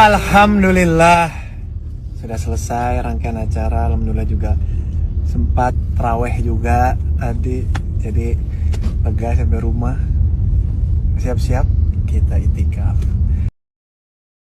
Alhamdulillah sudah selesai rangkaian acara. Alhamdulillah juga sempat taraweh juga tadi. Jadi lega sampai rumah. Siap-siap kita itikaf.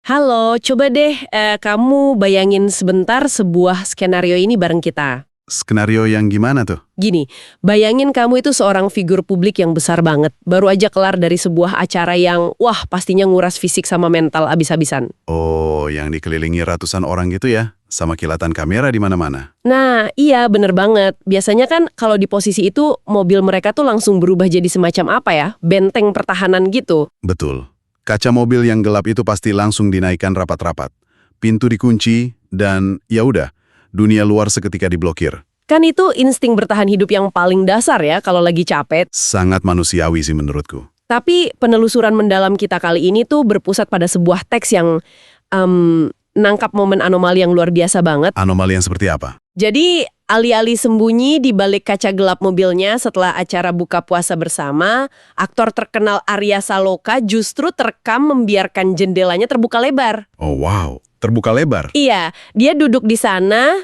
Halo, coba deh kamu bayangin sebentar sebuah skenario ini bareng kita. Skenario yang gimana tuh? Gini, bayangin kamu itu seorang figur publik yang besar banget. Baru aja kelar dari sebuah acara yang, wah pastinya nguras fisik sama mental abis-abisan. Oh, yang dikelilingi ratusan orang gitu ya? Sama kilatan kamera di mana-mana. Nah, iya bener banget. Biasanya kan kalau di posisi itu, mobil mereka tuh langsung berubah jadi semacam apa ya? Benteng pertahanan gitu. Betul. Kaca mobil yang gelap itu pasti langsung dinaikkan rapat-rapat. Pintu dikunci, dan ya udah, dunia luar seketika diblokir. Kan itu insting bertahan hidup yang paling dasar ya kalau lagi capek. Sangat manusiawi sih menurutku. Tapi penelusuran mendalam kita kali ini tuh berpusat pada sebuah teks yang nangkap momen anomali yang luar biasa banget. Anomali yang seperti apa? Jadi alih-alih sembunyi di balik kaca gelap mobilnya setelah acara buka puasa bersama, aktor terkenal Arya Saloka justru terekam membiarkan jendelanya terbuka lebar. Oh wow, terbuka lebar. Iya, dia duduk di sana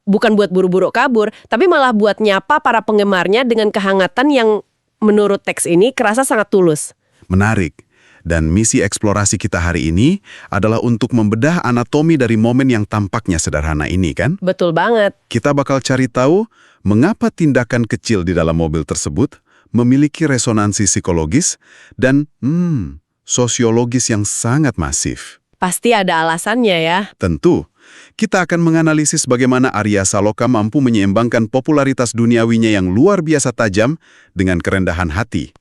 bukan buat buru-buru kabur, tapi malah buat nyapa para penggemarnya dengan kehangatan yang menurut teks ini kerasa sangat tulus. Menarik. Dan misi eksplorasi kita hari ini adalah untuk membedah anatomi dari momen yang tampaknya sederhana ini, kan? Betul banget. Kita bakal cari tahu mengapa tindakan kecil di dalam mobil tersebut memiliki resonansi psikologis dan sosiologis yang sangat masif. Pasti ada alasannya ya. Tentu, kita akan menganalisis bagaimana Arya Saloka mampu menyeimbangkan popularitas duniawinya yang luar biasa tajam dengan kerendahan hati.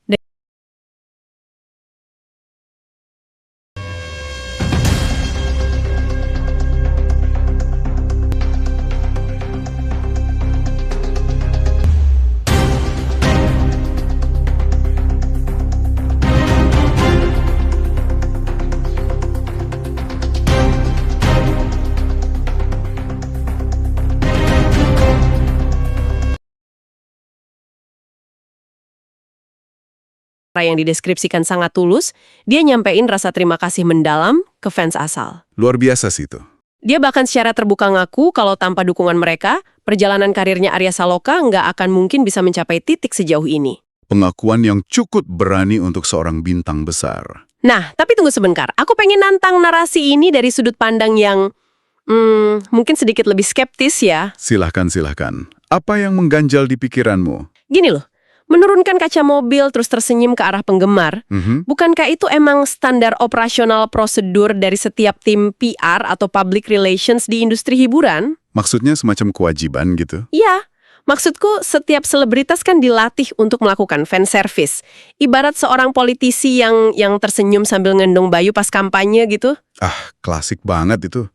Yang dideskripsikan sangat tulus, dia nyampein rasa terima kasih mendalam ke fans asal. Luar biasa sih itu. Dia bahkan secara terbuka ngaku kalau tanpa dukungan mereka, perjalanan karirnya Arya Saloka nggak akan mungkin bisa mencapai titik sejauh ini. Pengakuan yang cukup berani untuk seorang bintang besar. Nah, tapi tunggu sebentar. Aku pengen nantang narasi ini dari sudut pandang yang mungkin sedikit lebih skeptis ya. Silahkan. Apa yang mengganjal di pikiranmu? Gini loh. Menurunkan kaca mobil terus tersenyum ke arah penggemar, bukankah itu emang standar operasional prosedur dari setiap tim PR atau public relations di industri hiburan? Maksudnya semacam kewajiban gitu? Iya, maksudku setiap selebritas kan dilatih untuk melakukan fan service. Ibarat seorang politisi yang tersenyum sambil ngendong bayu pas kampanye gitu. Ah, klasik banget itu.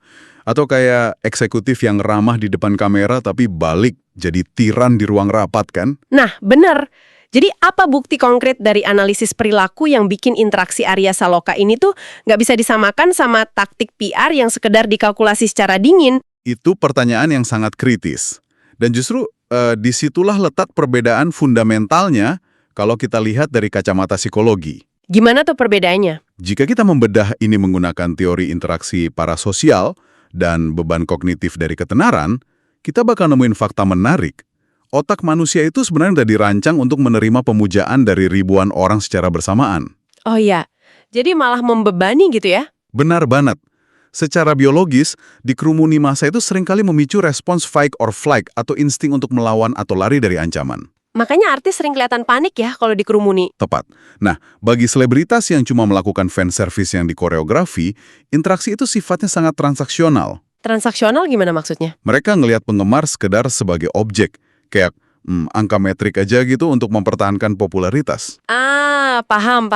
Atau kayak eksekutif yang ramah di depan kamera tapi balik jadi tiran di ruang rapat kan? Nah, bener. Jadi apa bukti konkret dari analisis perilaku yang bikin interaksi Arya Saloka ini tuh nggak bisa disamakan sama taktik PR yang sekedar dikalkulasi secara dingin? Itu pertanyaan yang sangat kritis. Dan justru disitulah letak perbedaan fundamentalnya kalau kita lihat dari kacamata psikologi. Gimana tuh perbedaannya? Jika kita membedah ini menggunakan teori interaksi parasosial dan beban kognitif dari ketenaran, kita bakal nemuin fakta menarik. Otak manusia itu sebenarnya udah dirancang untuk menerima pemujaan dari ribuan orang secara bersamaan. Oh iya, jadi malah membebani gitu ya? Benar banget. Secara biologis, dikerumuni massa itu seringkali memicu respons fight or flight atau insting untuk melawan atau lari dari ancaman. Makanya artis sering kelihatan panik ya kalau dikerumuni. Tepat. Nah, bagi selebritas yang cuma melakukan fan service yang dikoreografi, interaksi itu sifatnya sangat transaksional. Transaksional gimana maksudnya? Mereka ngelihat penggemar sekedar sebagai objek, kayak angka metrik aja gitu untuk mempertahankan popularitas. Ah, paham.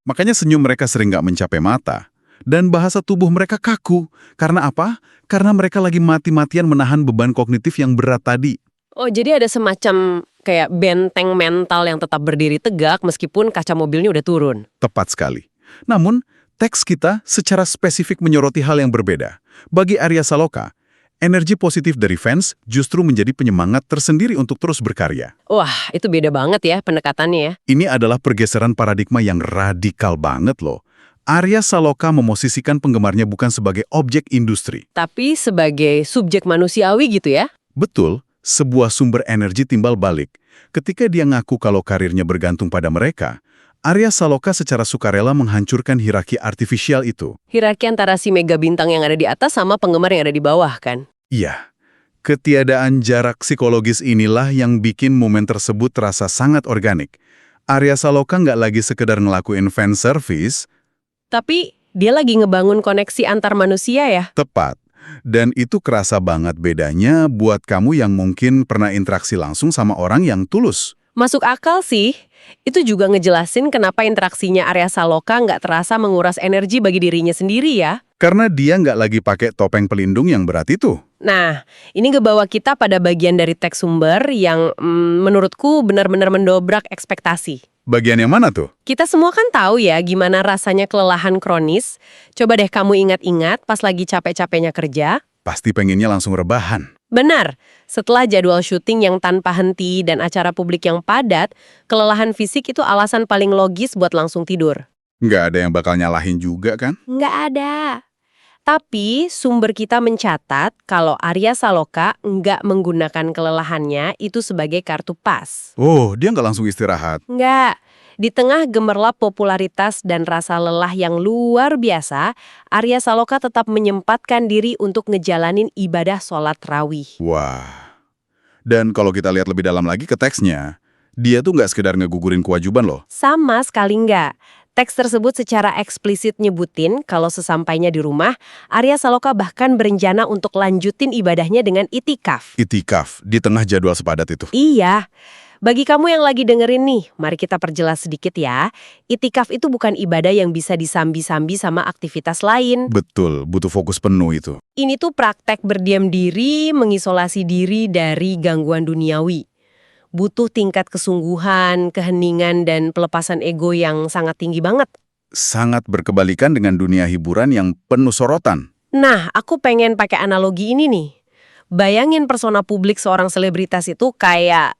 Makanya senyum mereka sering nggak mencapai mata. Dan bahasa tubuh mereka kaku. Karena apa? Karena mereka lagi mati-matian menahan beban kognitif yang berat tadi. Oh, jadi ada semacam kayak benteng mental yang tetap berdiri tegak meskipun kaca mobilnya udah turun. Tepat sekali. Namun, teks kita secara spesifik menyoroti hal yang berbeda. Bagi Arya Saloka, energi positif dari fans justru menjadi penyemangat tersendiri untuk terus berkarya. Wah, itu beda banget ya pendekatannya ya. Ini adalah pergeseran paradigma yang radikal banget loh. Arya Saloka memosisikan penggemarnya bukan sebagai objek industri. Tapi sebagai subjek manusiawi gitu ya? Betul, sebuah sumber energi timbal balik. Ketika dia ngaku kalau karirnya bergantung pada mereka, Arya Saloka secara sukarela menghancurkan hierarki artifisial itu. Hierarki antara si mega bintang yang ada di atas sama penggemar yang ada di bawah kan? Iya, ketiadaan jarak psikologis inilah yang bikin momen tersebut terasa sangat organik. Arya Saloka nggak lagi sekedar ngelakuin fan service, Tapi dia lagi ngebangun koneksi antar manusia ya? tepat. Dan itu kerasa banget bedanya buat kamu yang mungkin pernah interaksi langsung sama orang yang tulus. Masuk akal sih. Itu juga ngejelasin kenapa interaksinya Arya Saloka nggak terasa menguras energi bagi dirinya sendiri ya. Karena dia nggak lagi pakai topeng pelindung yang berat itu. Nah, ini ngebawa kita pada bagian dari teks sumber yang menurutku benar-benar mendobrak ekspektasi. Bagian yang mana tuh? Kita semua kan tahu ya gimana rasanya kelelahan kronis. Coba deh kamu ingat-ingat pas lagi capek-capeknya kerja. Pasti pengennya langsung rebahan. Benar, setelah jadwal syuting yang tanpa henti dan acara publik yang padat, kelelahan fisik itu alasan paling logis buat langsung tidur. Nggak ada yang bakal nyalahin juga kan? Nggak ada. Tapi sumber kita mencatat kalau Arya Saloka nggak menggunakan kelelahannya itu sebagai kartu pas. Oh, dia nggak langsung istirahat. Nggak. Di tengah gemerlap popularitas dan rasa lelah yang luar biasa, Arya Saloka tetap menyempatkan diri untuk ngejalanin ibadah sholat rawih. Wah. Dan kalau kita lihat lebih dalam lagi ke teksnya, dia tuh nggak sekedar ngegugurin kewajiban loh. Sama sekali nggak. Teks tersebut secara eksplisit nyebutin kalau sesampainya di rumah, Arya Saloka bahkan berencana untuk lanjutin ibadahnya dengan itikaf. Itikaf di tengah jadwal sepadat itu. Iya. Bagi kamu yang lagi dengerin nih, mari kita perjelas sedikit ya. Itikaf itu bukan ibadah yang bisa disambi-sambi sama aktivitas lain. Betul, butuh fokus penuh itu. Ini tuh praktek berdiam diri, mengisolasi diri dari gangguan duniawi. Butuh tingkat kesungguhan, keheningan, dan pelepasan ego yang sangat tinggi banget. Sangat berkebalikan dengan dunia hiburan yang penuh sorotan. Nah, aku pengen pakai analogi ini nih. Bayangin persona publik seorang selebritas itu kayak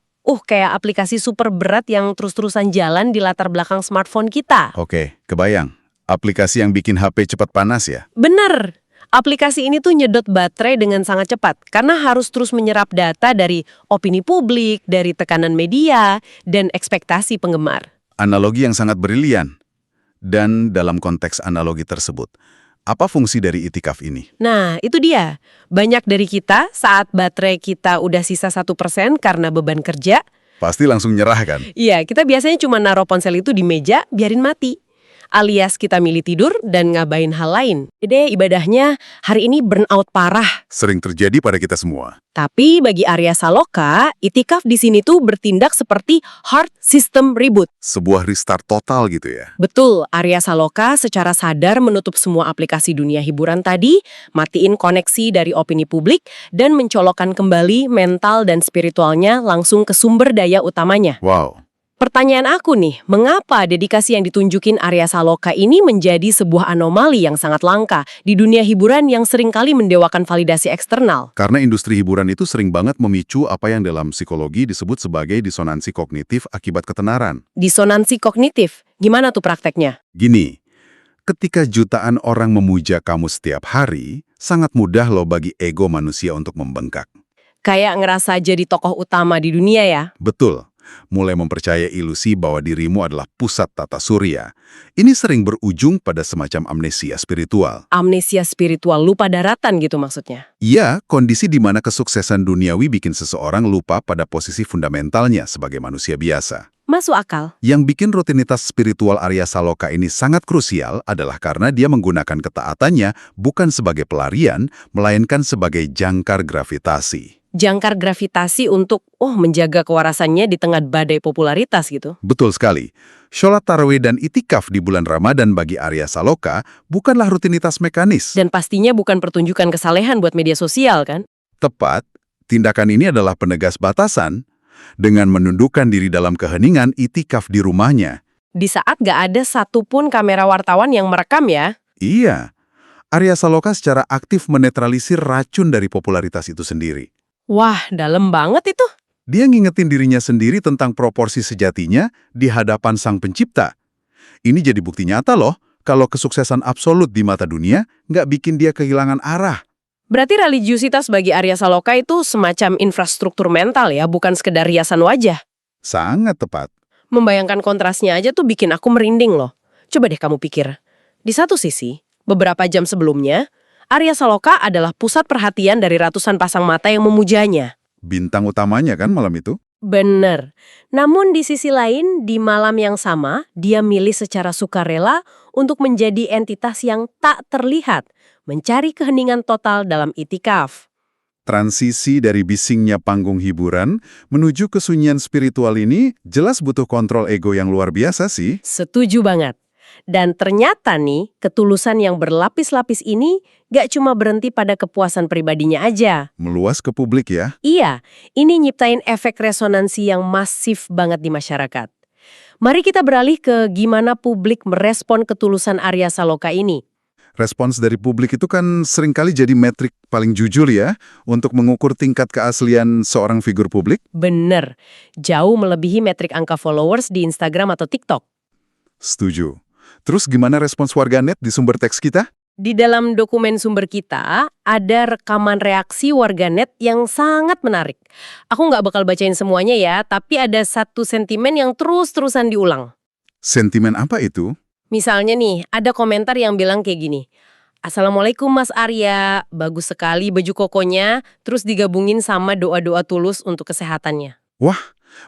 aplikasi super berat yang terus-terusan jalan di latar belakang smartphone kita. Oke, kebayang. Aplikasi yang bikin HP cepat panas ya? Bener. Aplikasi ini tuh nyedot baterai dengan sangat cepat karena harus terus menyerap data dari opini publik, dari tekanan media, dan ekspektasi penggemar. Analogi yang sangat brilian. Dan dalam konteks analogi tersebut, apa fungsi dari itikaf ini? Nah, itu dia. Banyak dari kita saat baterai kita udah sisa 1% karena beban kerja, Pasti langsung nyerah kan? iya, kita biasanya cuma naruh ponsel itu di meja, biarin mati. Alias kita milih tidur dan ngabain hal lain. Jadi ibadahnya hari ini burnout parah. Sering terjadi pada kita semua. Tapi bagi Arya Saloka, itikaf di sini tuh bertindak seperti heart system reboot. Sebuah restart total gitu ya? Betul, Arya Saloka secara sadar menutup semua aplikasi dunia hiburan tadi, matiin koneksi dari opini publik, dan mencolokkan kembali mental dan spiritualnya langsung ke sumber daya utamanya. Wow. Pertanyaan aku nih, mengapa dedikasi yang ditunjukin Arya Saloka ini menjadi sebuah anomali yang sangat langka di dunia hiburan yang seringkali mendewakan validasi eksternal? Karena industri hiburan itu sering banget memicu apa yang dalam psikologi disebut sebagai disonansi kognitif akibat ketenaran. Disonansi kognitif, gimana tuh prakteknya? Gini, ketika jutaan orang memuja kamu setiap hari, sangat mudah loh bagi ego manusia untuk membengkak. Kayak ngerasa jadi tokoh utama di dunia ya? Betul. Mulai mempercaya ilusi bahwa dirimu adalah pusat tata surya. Ini sering berujung pada semacam amnesia spiritual. Amnesia spiritual, lupa daratan gitu maksudnya? Iya, kondisi di mana kesuksesan duniawi bikin seseorang lupa pada posisi fundamentalnya sebagai manusia biasa. Masuk akal. Yang bikin rutinitas spiritual Arya Saloka ini sangat krusial adalah karena dia menggunakan ketaatannya bukan sebagai pelarian, melainkan sebagai jangkar gravitasi. Jangkar gravitasi untuk menjaga kewarasannya di tengah badai popularitas gitu. Betul sekali. Sholat tarawih dan itikaf di bulan Ramadan bagi Arya Saloka bukanlah rutinitas mekanis. Dan pastinya bukan pertunjukan kesalehan buat media sosial kan? Tepat, tindakan ini adalah penegas batasan dengan menundukkan diri dalam keheningan itikaf di rumahnya. Di saat gak ada satupun kamera wartawan yang merekam ya? Iya, Arya Saloka secara aktif menetralisir racun dari popularitas itu sendiri. Wah, dalam banget itu. Dia ngingetin dirinya sendiri tentang proporsi sejatinya di hadapan Sang Pencipta. Ini jadi bukti nyata loh, kalau kesuksesan absolut di mata dunia nggak bikin dia kehilangan arah. Berarti religiusitas bagi Arya Saloka itu semacam infrastruktur mental ya, bukan sekedar riasan wajah. Sangat tepat. Membayangkan kontrasnya aja tuh bikin aku merinding loh. Coba deh kamu pikir. Di satu sisi, beberapa jam sebelumnya, Arya Saloka adalah pusat perhatian dari ratusan pasang mata yang memujanya. Bintang utamanya kan malam itu. Bener. Namun di sisi lain, di malam yang sama, dia milih secara sukarela untuk menjadi entitas yang tak terlihat, mencari keheningan total dalam itikaf. Transisi dari bisingnya panggung hiburan menuju kesunyian spiritual ini jelas butuh kontrol ego yang luar biasa sih. Setuju banget. Dan ternyata nih, ketulusan yang berlapis-lapis ini gak cuma berhenti pada kepuasan pribadinya aja. Meluas ke publik ya. Iya, ini nyiptain efek resonansi yang masif banget di masyarakat. Mari kita beralih ke gimana publik merespon ketulusan Arya Saloka ini. Respons dari publik itu kan seringkali jadi metrik paling jujur ya untuk mengukur tingkat keaslian seorang figur publik. Bener, jauh melebihi metrik angka followers di Instagram atau TikTok. Setuju. Terus gimana respons warganet di sumber teks kita? Di dalam dokumen sumber kita, ada rekaman reaksi warganet yang sangat menarik. Aku nggak bakal bacain semuanya ya, tapi ada satu sentimen yang terus-terusan diulang. Sentimen apa itu? Misalnya nih, ada komentar yang bilang kayak gini. Assalamualaikum Mas Arya, bagus sekali baju kokonya, terus digabungin sama doa-doa tulus untuk kesehatannya. Wah,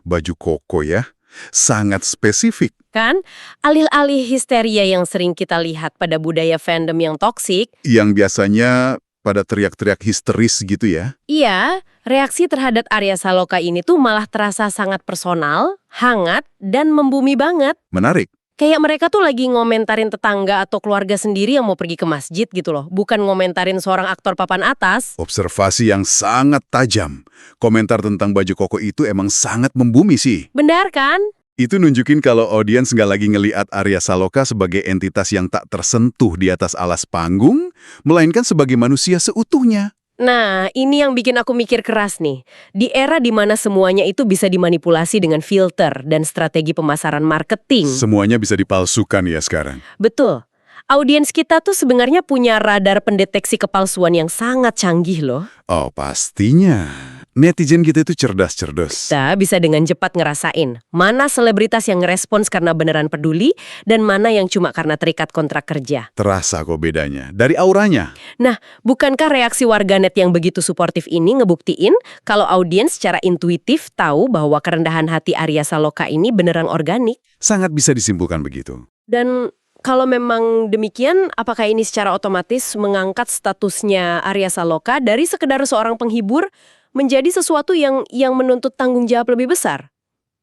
baju koko ya. Sangat spesifik. Kan? Alih-alih histeria yang sering kita lihat pada budaya fandom yang toksik, Yang biasanya pada teriak-teriak histeris gitu ya. iya, reaksi terhadap Arya Saloka ini tuh malah terasa sangat personal, hangat, dan membumi banget. Menarik. Kayak mereka tuh lagi ngomentarin tetangga atau keluarga sendiri yang mau pergi ke masjid gitu loh. Bukan ngomentarin seorang aktor papan atas. Observasi yang sangat tajam. Komentar tentang baju koko itu emang sangat membumi sih. Benar kan? Itu nunjukin kalau audiens nggak lagi ngeliat Arya Saloka sebagai entitas yang tak tersentuh di atas alas panggung, melainkan sebagai manusia seutuhnya. Nah, ini yang bikin aku mikir keras nih. Di era di mana semuanya itu bisa dimanipulasi dengan filter dan strategi pemasaran marketing. Semuanya bisa dipalsukan ya sekarang. Betul. Audiens kita tuh sebenarnya punya radar pendeteksi kepalsuan yang sangat canggih loh. Oh, pastinya. Netizen kita itu cerdas-cerdas. Kita bisa dengan cepat ngerasain mana selebritas yang ngerespons karena beneran peduli dan mana yang cuma karena terikat kontrak kerja. Terasa kok bedanya. Dari auranya. Nah, bukankah reaksi warganet yang begitu suportif ini ngebuktiin kalau audiens secara intuitif tahu bahwa kerendahan hati Arya Saloka ini beneran organik? Sangat bisa disimpulkan begitu. Dan kalau memang demikian, apakah ini secara otomatis mengangkat statusnya Arya Saloka dari sekedar seorang penghibur menjadi sesuatu yang menuntut tanggung jawab lebih besar?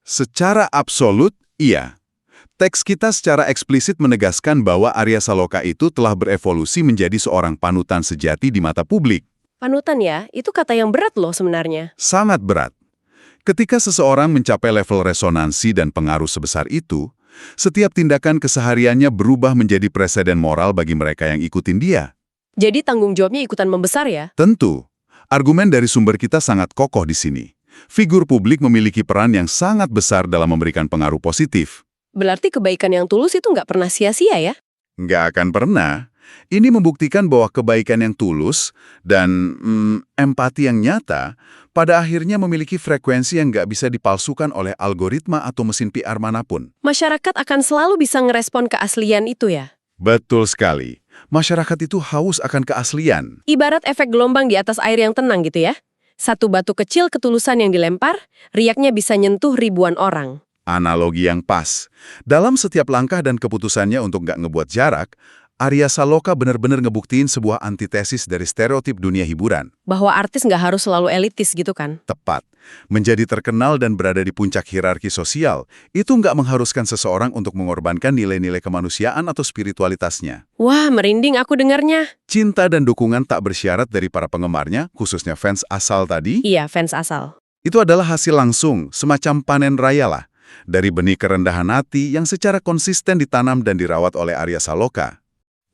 Secara absolut, iya. Teks kita secara eksplisit menegaskan bahwa Arya Saloka itu telah berevolusi menjadi seorang panutan sejati di mata publik. Panutan ya, itu kata yang berat loh sebenarnya. Sangat berat. Ketika seseorang mencapai level resonansi dan pengaruh sebesar itu, setiap tindakan kesehariannya berubah menjadi preseden moral bagi mereka yang ikutin dia. Jadi tanggung jawabnya ikutan membesar ya? Tentu, argumen dari sumber kita sangat kokoh di sini. Figur publik memiliki peran yang sangat besar dalam memberikan pengaruh positif. Berarti kebaikan yang tulus itu nggak pernah sia-sia ya? Nggak akan pernah. Ini membuktikan bahwa kebaikan yang tulus dan empati yang nyata pada akhirnya memiliki frekuensi yang nggak bisa dipalsukan oleh algoritma atau mesin PR manapun. Masyarakat akan selalu bisa ngerespon keaslian itu ya? Betul sekali. Masyarakat itu haus akan keaslian. Ibarat efek gelombang di atas air yang tenang gitu ya? Satu batu kecil ketulusan yang dilempar, riaknya bisa nyentuh ribuan orang. Analogi yang pas. Dalam setiap langkah dan keputusannya untuk nggak ngebuat jarak, Arya Saloka benar-benar ngebuktiin sebuah antitesis dari stereotip dunia hiburan. Bahwa artis nggak harus selalu elitis gitu kan? Tepat. Menjadi terkenal dan berada di puncak hierarki sosial, itu nggak mengharuskan seseorang untuk mengorbankan nilai-nilai kemanusiaan atau spiritualitasnya. Wah, merinding aku dengarnya. Cinta dan dukungan tak bersyarat dari para penggemarnya, khususnya fans asal tadi, Iya, fans asal. itu adalah hasil langsung, semacam panen raya lah, dari benih kerendahan hati yang secara konsisten ditanam dan dirawat oleh Arya Saloka.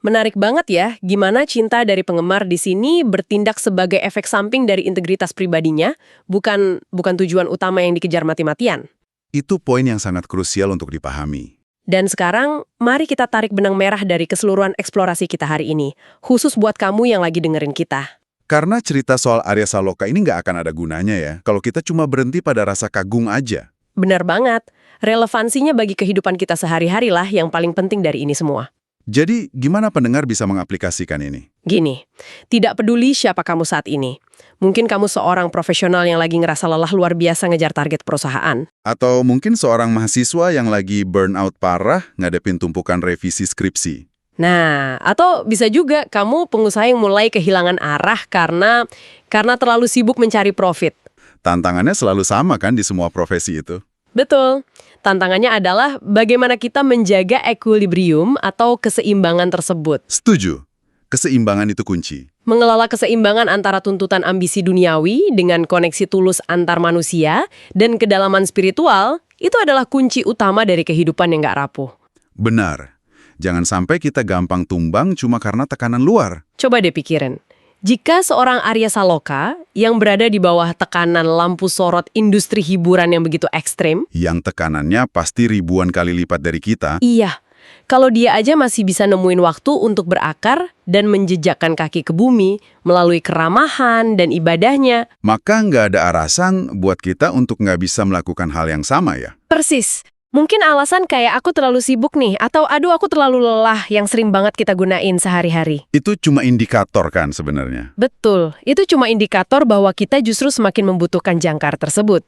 Menarik banget ya, gimana cinta dari penggemar di sini bertindak sebagai efek samping dari integritas pribadinya, bukan tujuan utama yang dikejar mati-matian. Itu poin yang sangat krusial untuk dipahami. Dan sekarang, mari kita tarik benang merah dari keseluruhan eksplorasi kita hari ini. Khusus buat kamu yang lagi dengerin kita. Karena cerita soal Arya Saloka ini nggak akan ada gunanya ya, kalau kita cuma berhenti pada rasa kagum aja. Benar banget. Relevansinya bagi kehidupan kita sehari-hari lah yang paling penting dari ini semua. Jadi, gimana pendengar bisa mengaplikasikan ini? Gini, tidak peduli siapa kamu saat ini. Mungkin kamu seorang profesional yang lagi ngerasa lelah luar biasa ngejar target perusahaan. Atau mungkin seorang mahasiswa yang lagi burnout parah ngadepin tumpukan revisi skripsi. Nah, atau bisa juga kamu pengusaha yang mulai kehilangan arah karena terlalu sibuk mencari profit. Tantangannya selalu sama kan di semua profesi itu? Betul. Tantangannya adalah bagaimana kita menjaga equilibrium atau keseimbangan tersebut. Setuju. Keseimbangan itu kunci. Mengelola keseimbangan antara tuntutan ambisi duniawi dengan koneksi tulus antar manusia dan kedalaman spiritual, itu adalah kunci utama dari kehidupan yang nggak rapuh. Benar. Jangan sampai kita gampang tumbang cuma karena tekanan luar. Coba deh pikirin. Jika seorang Arya Saloka yang berada di bawah tekanan lampu sorot industri hiburan yang begitu ekstrim, Yang tekanannya pasti ribuan kali lipat dari kita. iya, kalau dia aja masih bisa nemuin waktu untuk berakar dan menjejakkan kaki ke bumi melalui keramahan dan ibadahnya. Maka nggak ada alasan buat kita untuk nggak bisa melakukan hal yang sama ya. Persis. Mungkin alasan kayak aku terlalu sibuk nih, atau aduh aku terlalu lelah yang sering banget kita gunain sehari-hari. Itu cuma indikator kan sebenarnya. Betul, itu cuma indikator bahwa kita justru semakin membutuhkan jangkar tersebut.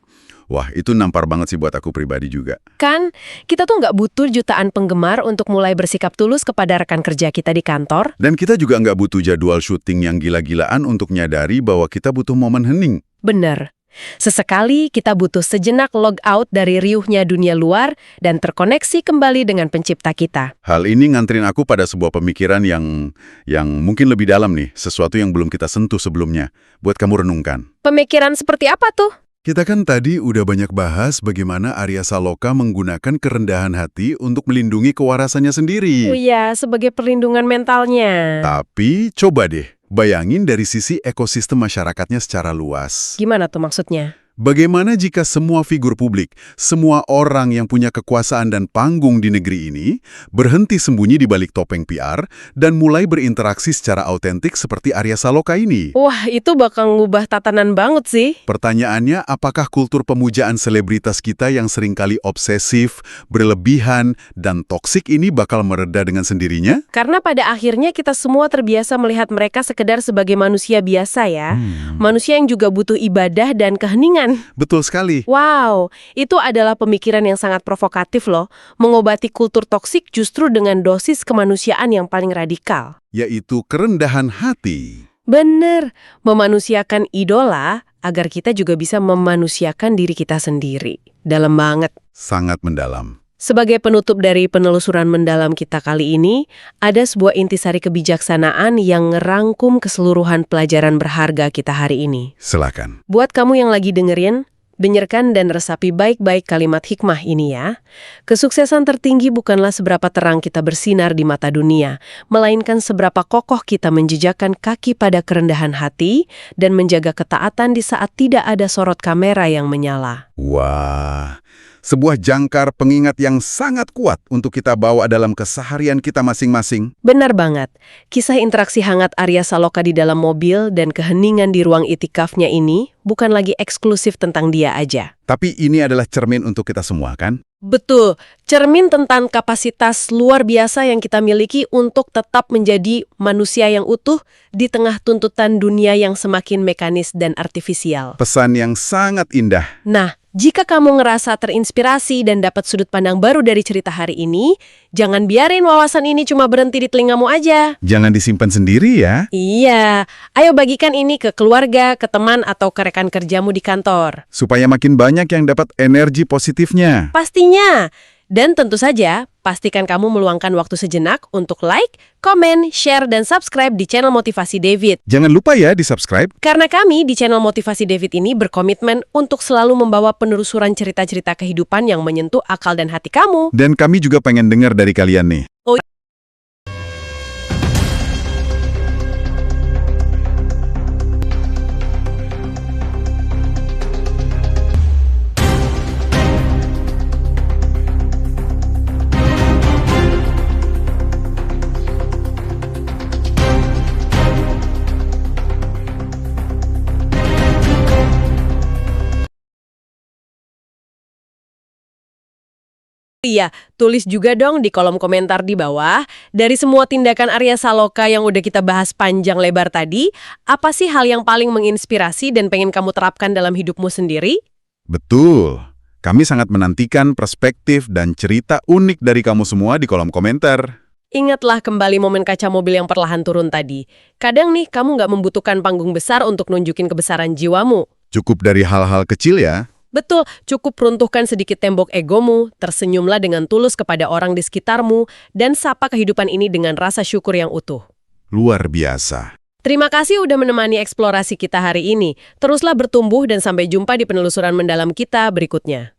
Wah, itu nampar banget sih buat aku pribadi juga. Kan, kita tuh nggak butuh jutaan penggemar untuk mulai bersikap tulus kepada rekan kerja kita di kantor. Dan kita juga nggak butuh jadwal syuting yang gila-gilaan untuk nyadari bahwa kita butuh momen hening. Bener. Sesekali kita butuh sejenak log out dari riuhnya dunia luar dan terkoneksi kembali dengan pencipta kita. Hal ini nganterin aku pada sebuah pemikiran yang mungkin lebih dalam nih, sesuatu yang belum kita sentuh sebelumnya, buat kamu renungkan. Pemikiran seperti apa tuh? Kita kan tadi udah banyak bahas bagaimana Arya Saloka menggunakan kerendahan hati untuk melindungi kewarasannya sendiri. Oh iya, sebagai perlindungan mentalnya. Tapi coba deh, bayangin dari sisi ekosistem masyarakatnya secara luas. Gimana tuh maksudnya? Bagaimana jika semua figur publik, semua orang yang punya kekuasaan dan panggung di negeri ini, berhenti sembunyi di balik topeng PR dan mulai berinteraksi secara autentik seperti Arya Saloka ini? Wah, itu bakal ngubah tatanan banget sih. Pertanyaannya, apakah kultur pemujaan selebritas kita yang seringkali obsesif, berlebihan, dan toksik ini bakal mereda dengan sendirinya? Karena pada akhirnya kita semua terbiasa melihat mereka sekedar sebagai manusia biasa ya. Manusia yang juga butuh ibadah dan keheningan. Betul sekali. Wow, itu adalah pemikiran yang sangat provokatif loh. Mengobati kultur toksik justru dengan dosis kemanusiaan yang paling radikal. Yaitu kerendahan hati. Bener, memanusiakan idola agar kita juga bisa memanusiakan diri kita sendiri. Dalam banget. Sangat mendalam. Sebagai penutup dari penelusuran mendalam kita kali ini, ada sebuah intisari kebijaksanaan yang ngerangkum keseluruhan pelajaran berharga kita hari ini. Silakan. Buat kamu yang lagi dengerin, dengarkan dan resapi baik-baik kalimat hikmah ini ya. Kesuksesan tertinggi bukanlah seberapa terang kita bersinar di mata dunia, melainkan seberapa kokoh kita menjejakkan kaki pada kerendahan hati dan menjaga ketaatan di saat tidak ada sorot kamera yang menyala. Wah, sebuah jangkar pengingat yang sangat kuat untuk kita bawa dalam keseharian kita masing-masing. Benar banget. Kisah interaksi hangat Arya Saloka di dalam mobil dan keheningan di ruang itikafnya ini bukan lagi eksklusif tentang dia aja. Tapi ini adalah cermin untuk kita semua, kan? Betul, cermin tentang kapasitas luar biasa yang kita miliki untuk tetap menjadi manusia yang utuh di tengah tuntutan dunia yang semakin mekanis dan artifisial. Pesan yang sangat indah. Nah, jika kamu ngerasa terinspirasi dan dapat sudut pandang baru dari cerita hari ini, jangan biarin wawasan ini cuma berhenti di telingamu aja. Jangan disimpan sendiri ya. Iya, ayo bagikan ini ke keluarga, ke teman, atau ke rekan kerjamu di kantor. Supaya makin banyak yang dapat energi positifnya. Pastinya. Dan tentu saja, pastikan kamu meluangkan waktu sejenak untuk like, komen, share, dan subscribe di channel Motivasi David. Jangan lupa ya di-subscribe. Karena kami di channel Motivasi David ini berkomitmen untuk selalu membawa penelusuran cerita-cerita kehidupan yang menyentuh akal dan hati kamu. Dan kami juga pengen dengar dari kalian nih. Iya, tulis juga dong di kolom komentar di bawah, dari semua tindakan Arya Saloka yang udah kita bahas panjang lebar tadi, apa sih hal yang paling menginspirasi dan pengen kamu terapkan dalam hidupmu sendiri? Betul. Kami sangat menantikan perspektif dan cerita unik dari kamu semua di kolom komentar. Ingatlah kembali momen kaca mobil yang perlahan turun tadi. Kadang nih, kamu nggak membutuhkan panggung besar untuk nunjukin kebesaran jiwamu. Cukup dari hal-hal kecil ya. Betul, cukup runtuhkan sedikit tembok egomu, tersenyumlah dengan tulus kepada orang di sekitarmu, dan sapa kehidupan ini dengan rasa syukur yang utuh. Luar biasa. Terima kasih udah menemani eksplorasi kita hari ini. Teruslah bertumbuh dan sampai jumpa di penelusuran mendalam kita berikutnya.